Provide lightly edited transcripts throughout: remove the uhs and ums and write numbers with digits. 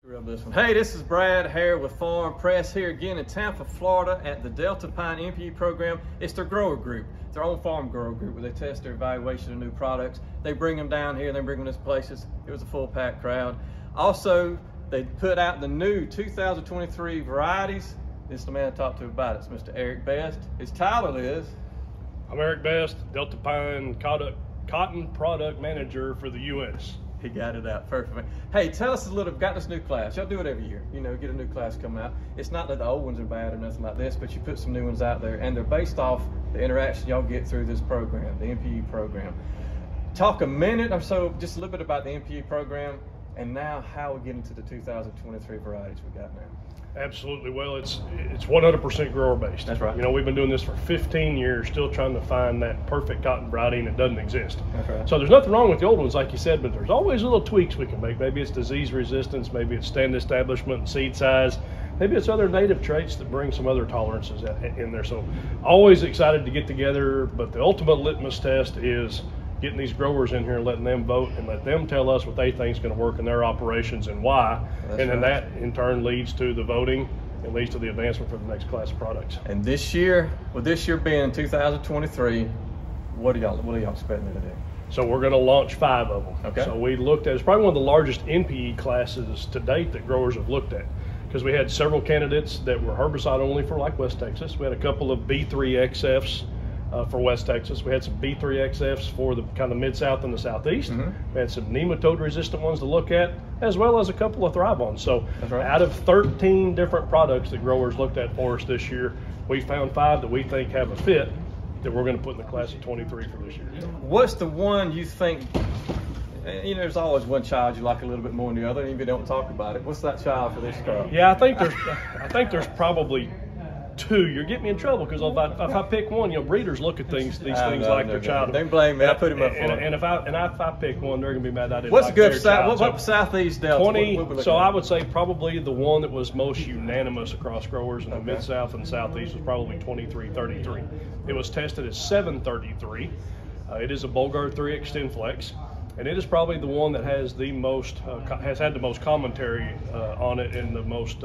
This one. Hey, this is Brad here with Farm Press here again in Tampa, Florida at the Deltapine MPE program. It's their grower group, their own farm grower group where they test their evaluation of new products. They bring them down here, they bring them to places. It was a full packed crowd. Also, they put out the new 2023 varieties. This is the man I talked to about it. It's Mr. Eric Best. His title is? I'm Eric Best, Deltapine Cotton Product Manager for the U.S. He got it out perfect. Hey, tell us a little. Got this new class. Y'all do it every year. You know, get a new class coming out. It's not that the old ones are bad or nothing like this, but you put some new ones out there, and they're based off the interaction y'all get through this program, the MPE program. Talk a minute or so, just a little bit about the MPE program, and now how we get into the 2023 varieties we got now. Absolutely. Well, it's 100% grower based. That's right. You know, we've been doing this for 15 years, still trying to find that perfect cotton variety, and it doesn't exist. That's right. So there's nothing wrong with the old ones, like you said, but there's always little tweaks we can make. Maybe it's disease resistance, maybe it's stand establishment and seed size, maybe it's other native traits that bring some other tolerances in there. So always excited to get together, but the ultimate litmus test is getting these growers in here and letting them vote and let them tell us what they think is going to work in their operations and why. That's and then right. that in turn leads to the voting and leads to the advancement for the next class of products. And this year, with this year being 2023, what are y'all expecting to do? So we're going to launch 5 of them. Okay. So we looked at, it's probably one of the largest NPE classes to date that growers have looked at, because we had several candidates that were herbicide only for like West Texas. We had a couple of B3XFs for West Texas. We had some B3XFs for the kind of Mid-South and the Southeast. Mm-hmm. We had some nematode resistant ones to look at, as well as a couple of Thrive ones. So right. Out of 13 different products that growers looked at for us this year, we found 5 that we think have a fit that we're going to put in the class of 23 for this year. What's the one you think, you know, there's always one child you like a little bit more than the other, even if you don't talk about it. What's that child for this crop? Yeah, I think there's probably 2. You're getting me in trouble, because if I pick one, you know, breeders look at these things like their child. Don't blame me. I put him up for it. And if I pick one, they're gonna be mad I didn't. What's like good their south? child. What Southeast Delta? 20. So I would say probably the one that was most unanimous across growers in the Mid-South and Southeast was probably 2333. It was tested as 733. It is a Bolgar 3 Extend Flex, and it is probably the one that has the most has had the most commentary on it, and the most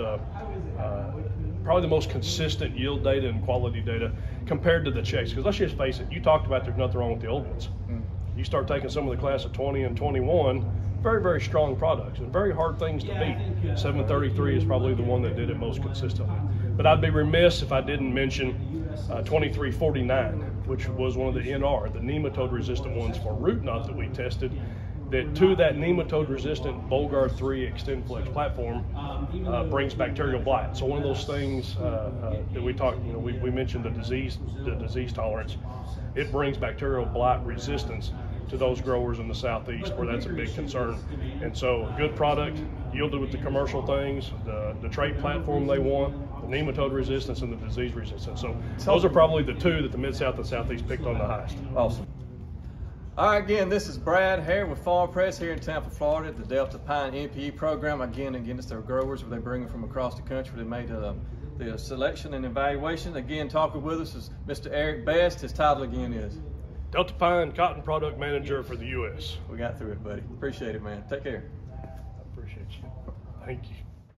probably the most consistent yield data and quality data compared to the checks. Because let's just face it, you talked about there's nothing wrong with the old ones. You start taking some of the class of 20 and 21, very, very strong products and very hard things to beat. 733 is probably the one that did it most consistently. But I'd be remiss if I didn't mention 2349, which was one of the NR, the nematode resistant ones for root knot that we tested, that to that nematode resistant Bolgar 3 Extend Flex platform brings bacterial blight. So one of those things that we talked, you know, we mentioned the disease tolerance. It brings bacterial blight resistance to those growers in the Southeast where that's a big concern. And so a good product yielded with the commercial things, the trait platform they want, the nematode resistance, and the disease resistance. So those are probably the 2 that the Mid-South and Southeast picked on the highest. Awesome. All right, again, this is Brad here with Farm Press here in Tampa, Florida, at the Deltapine MPE program. Again, it's their growers where they bring them from across the country. They made the selection and evaluation. Again, talking with us is Mr. Eric Best. His title again is? Deltapine Cotton Product Manager for the U.S. We got through it, buddy. Appreciate it, man. Take care. I appreciate you. Thank you.